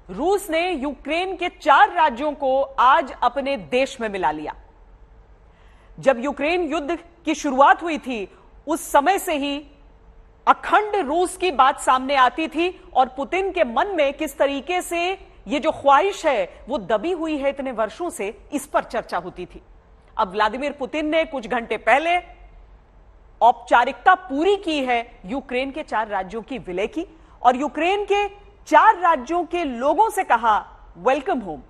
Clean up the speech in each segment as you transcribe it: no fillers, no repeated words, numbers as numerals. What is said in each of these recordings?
रूस ने यूक्रेन के 4 राज्यों को आज अपने देश में मिला लिया। जब यूक्रेन युद्ध की शुरुआत हुई थी उस समय से ही अखंड रूस की बात सामने आती थी और पुतिन के मन में किस तरीके से ये जो ख्वाहिश है वो दबी हुई है इतने वर्षों से, इस पर चर्चा होती थी। अब व्लादिमीर पुतिन ने कुछ घंटे पहले औपचारिकता पूरी की है यूक्रेन के 4 राज्यों की विलय की और यूक्रेन के 4 राज्यों के लोगों से कहा वेलकम होम।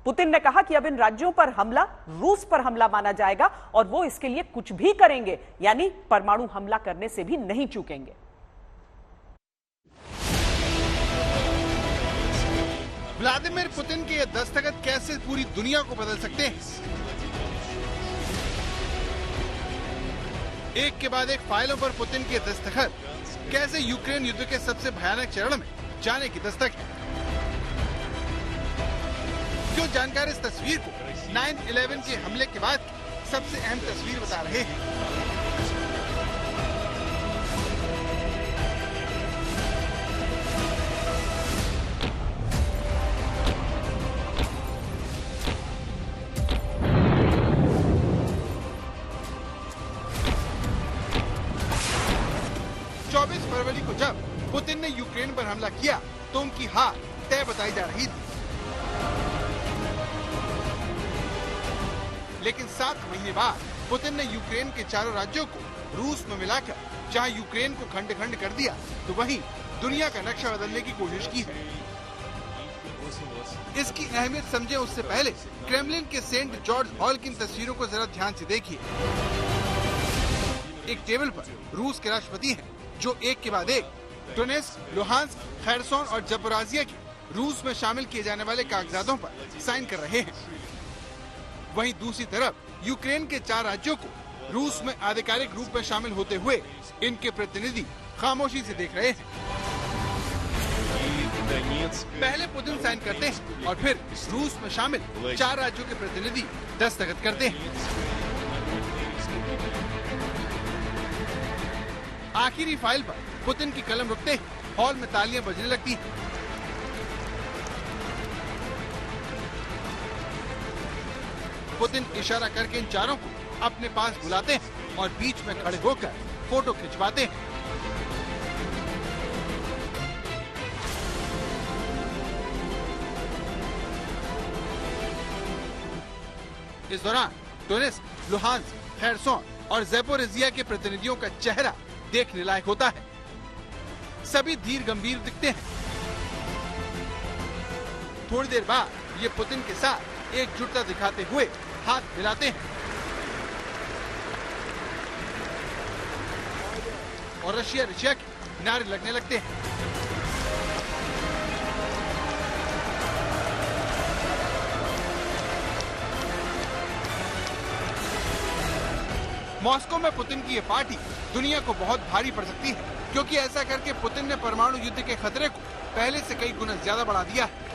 पुतिन ने कहा कि अब इन राज्यों पर हमला रूस पर हमला माना जाएगा और वो इसके लिए कुछ भी करेंगे, यानी परमाणु हमला करने से भी नहीं चूकेंगे। व्लादिमीर पुतिन के ये दस्तखत कैसे पूरी दुनिया को बदल सकते हैं? एक के बाद एक फाइलों पर पुतिन के दस्तखत कैसे यूक्रेन युद्ध के सबसे भयानक चरण में जाने की दस्तक है। जो जानकार इस तस्वीर को 9/11 के हमले के बाद सबसे अहम तस्वीर बता रहे हैं। फरवरी को जब पुतिन ने यूक्रेन पर हमला किया तो उनकी हार तय बताई जा रही थी, लेकिन 7 महीने बाद पुतिन ने यूक्रेन के 4 राज्यों को रूस में मिलाकर जहां यूक्रेन को खंड खंड कर दिया तो वहीं दुनिया का नक्शा बदलने की कोशिश की है। इसकी अहमियत समझे उससे पहले क्रेमलिन के सेंट जॉर्ज हॉल की तस्वीरों को जरा ध्यान से देखिए। एक टेबल पर रूस के राष्ट्रपति हैं जो एक के बाद एक डोनेट्स्क, लुहांस्क, खैरसोन और जपोराजिया के रूस में शामिल किए जाने वाले कागजातों पर साइन कर रहे हैं। वहीं दूसरी तरफ यूक्रेन के 4 राज्यों को रूस में आधिकारिक रूप में शामिल होते हुए इनके प्रतिनिधि खामोशी से देख रहे हैं। पहले पुतिन साइन करते हैं और फिर रूस में शामिल 4 राज्यों के प्रतिनिधि दस्तखत करते हैं। आखिरी फाइल पर पुतिन की कलम रुकते ही हॉल में तालियां बजने लगती हैं। पुतिन इशारा करके इन 4 को अपने पास बुलाते हैं और बीच में खड़े होकर फोटो खिंचवाते हैं। इस दौरान डोनेट्स्क, लुहांस्क, खैरसोन और ज़पोरिज़िया के प्रतिनिधियों का चेहरा देखने लायक होता है। सभी धीर गंभीर दिखते हैं। थोड़ी देर बाद ये पुतिन के साथ एकजुटता दिखाते हुए हाथ मिलाते हैं और रशिया रशिया के नारे लगने लगते हैं। मॉस्को में पुतिन की ये पार्टी दुनिया को बहुत भारी पड़ सकती है, क्योंकि ऐसा करके पुतिन ने परमाणु युद्ध के खतरे को पहले से कई गुना ज्यादा बढ़ा दिया है।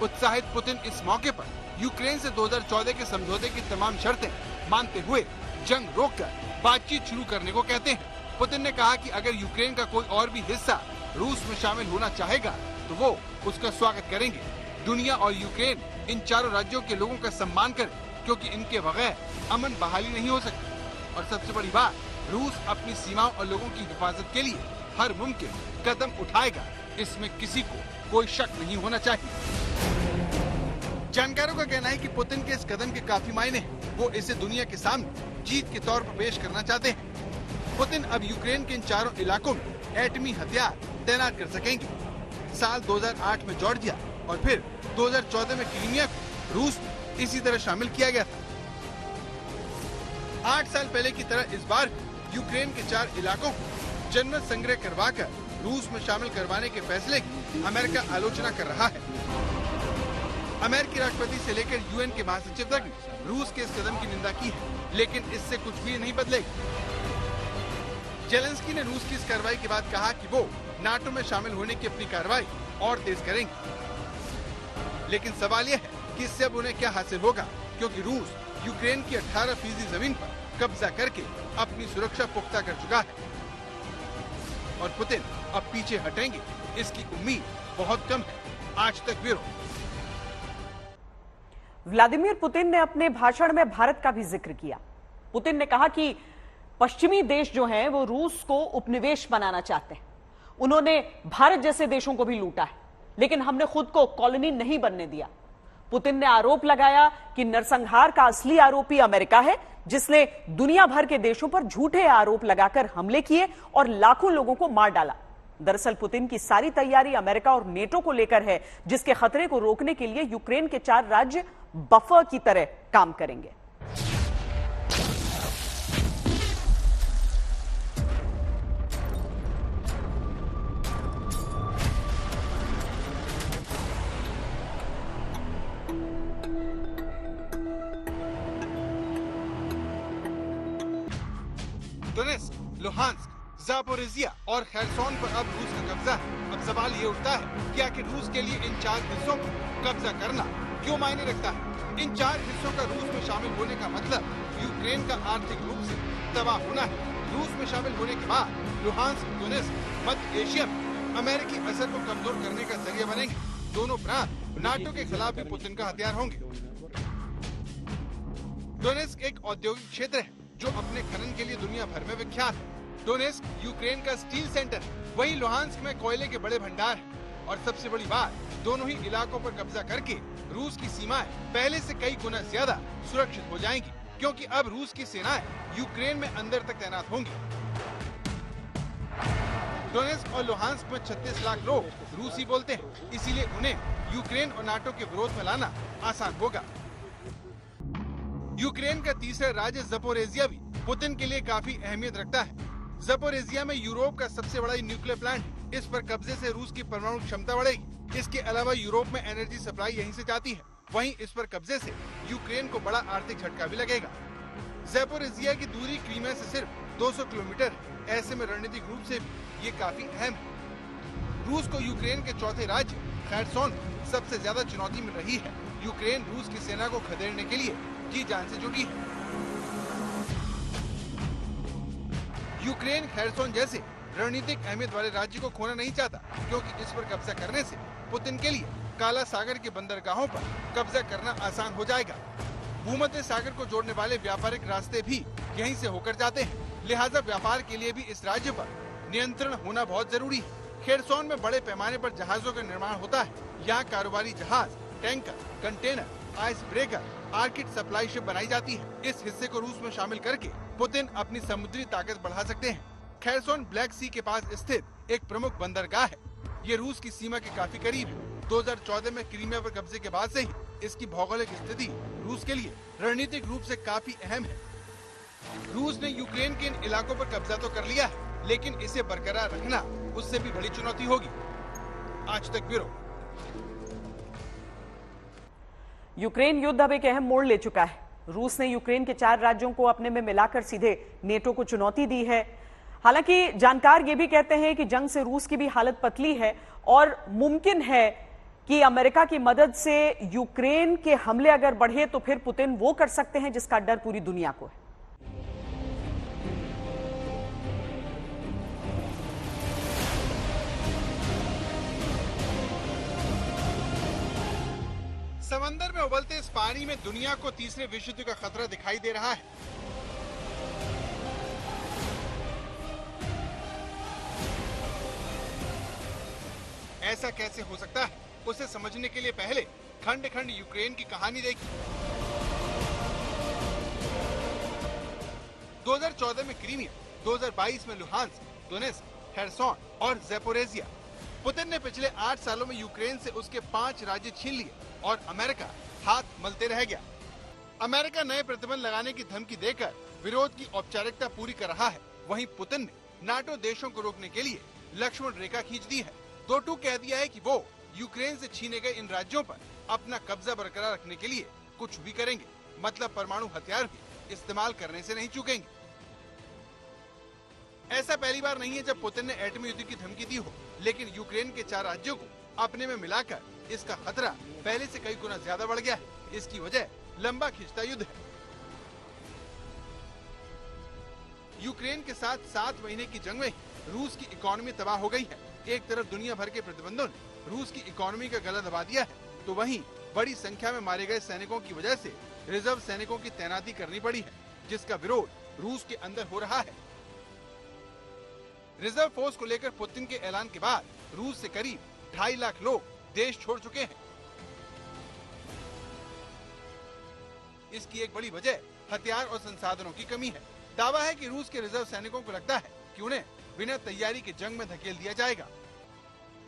उत्साहित पुतिन इस मौके पर यूक्रेन से 2014 के समझौते की तमाम शर्तें मानते हुए जंग रोककर बातचीत शुरू करने को कहते हैं। पुतिन ने कहा कि अगर यूक्रेन का कोई और भी हिस्सा रूस में शामिल होना चाहेगा तो वो उसका स्वागत करेंगे। दुनिया और यूक्रेन इन 4 राज्यों के लोगों का सम्मान करे, क्योंकि इनके बगैर अमन बहाली नहीं हो सकती। और सबसे बड़ी बात, रूस अपनी सीमाओं और लोगों की हिफाजत के लिए हर मुमकिन कदम उठाएगा, इसमें किसी को कोई शक नहीं होना चाहिए। जानकारों का कहना है कि पुतिन के इस कदम के काफी मायने हैं। वो इसे दुनिया के सामने जीत के तौर पर पेश करना चाहते हैं। पुतिन अब यूक्रेन के इन 4 इलाकों में एटमी हथियार तैनात कर सकेंगे। साल 2008 में जॉर्जिया और फिर 2014 में क्रीमिया को रूस में इसी तरह शामिल किया गया था। 8 साल पहले की तरह इस बार यूक्रेन के 4 इलाकों को जन्नत संग्रह करवाकर रूस में शामिल करवाने के फैसले की अमेरिका आलोचना कर रहा है। अमेरिकी राष्ट्रपति से लेकर यूएन के महासचिव तक ने रूस के इस कदम की निंदा की है, लेकिन इससे कुछ भी नहीं बदलेगा। जेलेंस्की ने रूस की इस कार्रवाई के बाद कहा कि वो नाटो में शामिल होने की अपनी कार्रवाई और तेज करेंगे। लेकिन सवाल यह है कि इससे अब उन्हें क्या हासिल होगा, क्योंकि रूस यूक्रेन की 18% जमीन पर कब्जा करके अपनी सुरक्षा पुख्ता कर चुका है। और पुतिन अब पीछे हटेंगे, इसकी उम्मीद बहुत कम है। आज तक ब्यूरो। व्लादिमीर पुतिन ने अपने भाषण में भारत का भी जिक्र किया। पुतिन ने कहा कि पश्चिमी देश जो हैं वो रूस को उपनिवेश बनाना चाहते हैं। उन्होंने भारत जैसे देशों को भी लूटा है, लेकिन हमने खुद को कॉलोनी नहीं बनने दिया। पुतिन ने आरोप लगाया कि नरसंहार का असली आरोपी अमेरिका है, जिसने दुनिया भर के देशों पर झूठे आरोप लगाकर हमले किए और लाखों लोगों को मार डाला। दरअसल पुतिन की सारी तैयारी अमेरिका और नेटो को लेकर है, जिसके खतरे को रोकने के लिए यूक्रेन के 4 राज्य बफर की तरह काम करेंगे। डोनेस्क, लुहांस्क, ज़ापोरिज़िया और खैरसोन पर अब रूस का कब्जा है। अब सवाल ये उठता है कि आखिर रूस के लिए इन 4 हिस्सों पर कब्जा करना क्यों मायने रखता है। इन 4 हिस्सों का रूस में शामिल होने का मतलब यूक्रेन का आर्थिक रूप से तबाह होना है। रूस में शामिल होने के बाद लुहांस्क, डोनेस्क मध्य एशिया में अमेरिकी असर को कमजोर करने का जरिया बनेंगे। दोनों प्रांत नाटो के खिलाफ भी पुतिन का हथियार होंगे। डोनेस्क एक औद्योगिक क्षेत्र है जो अपने खनन के लिए दुनिया भर में विख्यात है। डोनेस्क यूक्रेन का स्टील सेंटर है, वहीं लुहांस्क में कोयले के बड़े भंडार हैं। और सबसे बड़ी बात, दोनों ही इलाकों पर कब्जा करके रूस की सीमाएं पहले से कई गुना ज्यादा सुरक्षित हो जाएंगी, क्योंकि अब रूस की सेनाएं यूक्रेन में अंदर तक तैनात होंगी। डोनेस्क और लुहांस्क में 36 लाख लोग रूसी बोलते हैं, इसीलिए उन्हें यूक्रेन और नाटो के विरोध में लाना आसान होगा। यूक्रेन का तीसरा राज्य ज़पोरिज़िया भी पुतिन के लिए काफी अहमियत रखता है। ज़पोरिज़िया में यूरोप का सबसे बड़ा न्यूक्लियर प्लांट है। इस पर कब्जे से रूस की परमाणु क्षमता बढ़ेगी। इसके अलावा यूरोप में एनर्जी सप्लाई यहीं से जाती है। वहीं इस पर कब्जे से यूक्रेन को बड़ा आर्थिक झटका भी लगेगा। ज़पोरिज़िया की दूरी क्रीमिया से सिर्फ 200 किलोमीटर है। ऐसे में रणनीतिक रूप से ये काफी अहम है। रूस को यूक्रेन के चौथे राज्य खैरसोन सबसे ज्यादा चुनौती मिल रही है। यूक्रेन रूस की सेना को खदेड़ने के लिए जी जान से जुटी है। यूक्रेन खैरसोन जैसे रणनीतिक अहमियत वाले राज्य को खोना नहीं चाहता, क्योंकि इस पर कब्जा करने से पुतिन के लिए काला सागर के बंदरगाहों पर कब्जा करना आसान हो जाएगा। भूमध्य सागर को जोड़ने वाले व्यापारिक रास्ते भी यहीं से होकर जाते हैं, लिहाजा व्यापार के लिए भी इस राज्य पर नियंत्रण होना बहुत जरूरी है। खेरसोन में बड़े पैमाने पर जहाजों का निर्माण होता है। यहाँ कारोबारी जहाज, tanker, container, ice breaker, orchid supply ship बनाई जाती है। इस हिस्से को रूस में शामिल करके पुतिन अपनी समुद्री ताकत बढ़ा सकते हैं। खैरसोन ब्लैक सी के पास स्थित एक प्रमुख बंदरगाह है। ये रूस की सीमा के काफी करीब है। 2014 में क्रीमिया पर कब्जे के बाद से ही इसकी भौगोलिक स्थिति रूस के लिए रणनीतिक रूप से काफी अहम है। रूस ने यूक्रेन के इन इलाकों पर कब्जा तो कर लिया है, लेकिन इसे बरकरार रखना उससे भी बड़ी चुनौती होगी। आज तक ब्यूरो। यूक्रेन युद्ध अब एक अहम मोड़ ले चुका है। रूस ने यूक्रेन के 4 राज्यों को अपने में मिलाकर सीधे नेटो को चुनौती दी है। हालांकि जानकार ये भी कहते हैं कि जंग से रूस की भी हालत पतली है और मुमकिन है कि अमेरिका की मदद से यूक्रेन के हमले अगर बढ़े तो फिर पुतिन वो कर सकते हैं जिसका डर पूरी दुनिया को है। समंदर में उबलते इस पानी में दुनिया को तीसरे विश्व युद्ध का खतरा दिखाई दे रहा है। ऐसा कैसे हो सकता है, उसे समझने के लिए पहले खंड खंड यूक्रेन की कहानी देखिए। 2014 में क्रीमिया, 2022 में लुहांस्क, डोनेस्क, खैरसोन और ज़पोरिज़िया। पुतिन ने पिछले 8 सालों में यूक्रेन से उसके 5 राज्य छीन लिए और अमेरिका हाथ मलते रह गया। अमेरिका नए प्रतिबंध लगाने की धमकी देकर विरोध की औपचारिकता पूरी कर रहा है। वहीं पुतिन ने नाटो देशों को रोकने के लिए लक्ष्मण रेखा खींच दी है। दो टूक कह दिया है कि वो यूक्रेन से छीने गए इन राज्यों पर अपना कब्जा बरकरार रखने के लिए कुछ भी करेंगे, मतलब परमाणु हथियार भी इस्तेमाल करने से नहीं चूकेंगे। ऐसा पहली बार नहीं है जब पुतिन ने एटमी युद्ध की धमकी दी हो, लेकिन यूक्रेन के 4 राज्यों को अपने में मिलाकर इसका खतरा पहले से कई गुना ज्यादा बढ़ गया है। इसकी वजह लंबा खिंचता युद्ध है। यूक्रेन के साथ 7 महीने की जंग में रूस की इकोनॉमी तबाह हो गई है। एक तरफ दुनिया भर के प्रतिबंधों ने रूस की इकोनॉमी का गला दबा दिया है, तो वहीं बड़ी संख्या में मारे गए सैनिकों की वजह से रिजर्व सैनिकों की तैनाती करनी पड़ी है, जिसका विरोध रूस के अंदर हो रहा है। रिजर्व फोर्स को लेकर पुतिन के ऐलान के बाद रूस से करीब 2.5 लाख लोग देश छोड़ चुके हैं। इसकी एक बड़ी वजह हथियार और संसाधनों की कमी है। दावा है कि रूस के रिजर्व सैनिकों को लगता है कि उन्हें बिना तैयारी के जंग में धकेल दिया जाएगा।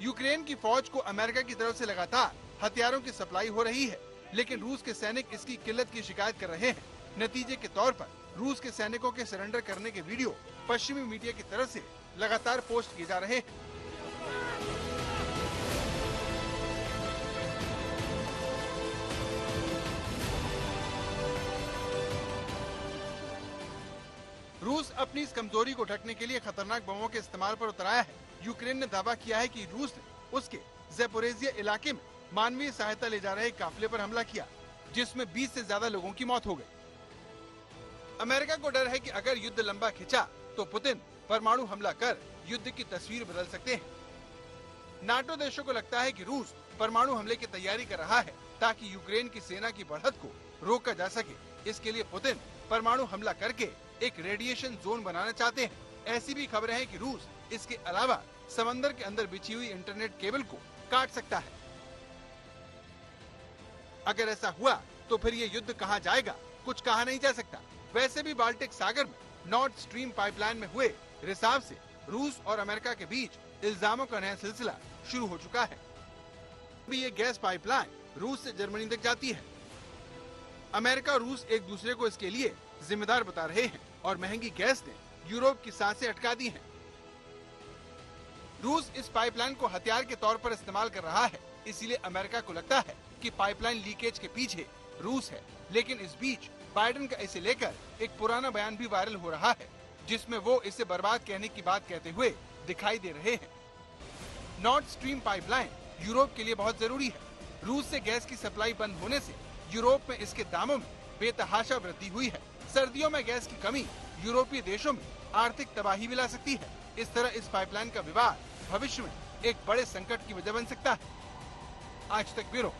यूक्रेन की फौज को अमेरिका की तरफ से लगातार हथियारों की सप्लाई हो रही है, लेकिन रूस के सैनिक इसकी किल्लत की शिकायत कर रहे हैं। नतीजे के तौर पर रूस के सैनिकों के सरेंडर करने के वीडियो पश्चिमी मीडिया की तरफ से लगातार पोस्ट किए जा रहे हैं। रूस अपनी इस कमजोरी को ढकने के लिए खतरनाक बमों के इस्तेमाल पर उतर आया है। यूक्रेन ने दावा किया है कि रूस ने उसके ज़ैपोरिज़िया इलाके में मानवीय सहायता ले जा रहे काफिले पर हमला किया, जिसमें 20 से ज्यादा लोगों की मौत हो गई। अमेरिका को डर है कि अगर युद्ध लंबा खिंचा तो पुतिन परमाणु हमला कर युद्ध की तस्वीर बदल सकते हैं। नाटो देशों को लगता है कि रूस परमाणु हमले की तैयारी कर रहा है, ताकि यूक्रेन की सेना की बढ़त को रोका जा सके। इसके लिए पुतिन परमाणु हमला करके एक रेडिएशन जोन बनाना चाहते हैं। ऐसी भी खबरें हैं कि रूस इसके अलावा समंदर के अंदर बिछी हुई इंटरनेट केबल को काट सकता है। अगर ऐसा हुआ तो फिर ये युद्ध कहां जाएगा, कुछ कहा नहीं जा सकता। वैसे भी बाल्टिक सागर में नॉर्थ स्ट्रीम पाइपलाइन में हुए रिसाव से रूस और अमेरिका के बीच इल्जामों का नया सिलसिला शुरू हो चुका है। अभी ये गैस पाइपलाइन रूस से जर्मनी तक जाती है। अमेरिका और रूस एक दूसरे को इसके लिए जिम्मेदार बता रहे हैं और महंगी गैस ने यूरोप की सांसें अटका दी हैं। रूस इस पाइपलाइन को हथियार के तौर पर इस्तेमाल कर रहा है, इसीलिए अमेरिका को लगता है कि पाइपलाइन लीकेज के पीछे रूस है। लेकिन इस बीच बाइडेन का इसे लेकर एक पुराना बयान भी वायरल हो रहा है, जिसमें वो इसे बर्बाद कहने की बात कहते हुए दिखाई दे रहे हैं। नॉर्थ स्ट्रीम पाइपलाइन यूरोप के लिए बहुत जरूरी है। रूस से गैस की सप्लाई बंद होने से यूरोप में इसके दामों में बेतहाशा वृद्धि हुई है। सर्दियों में गैस की कमी यूरोपीय देशों में आर्थिक तबाही भी ला सकती है। इस तरह इस पाइपलाइन का विवाद भविष्य में एक बड़े संकट की वजह बन सकता है। आज तक ब्यूरो।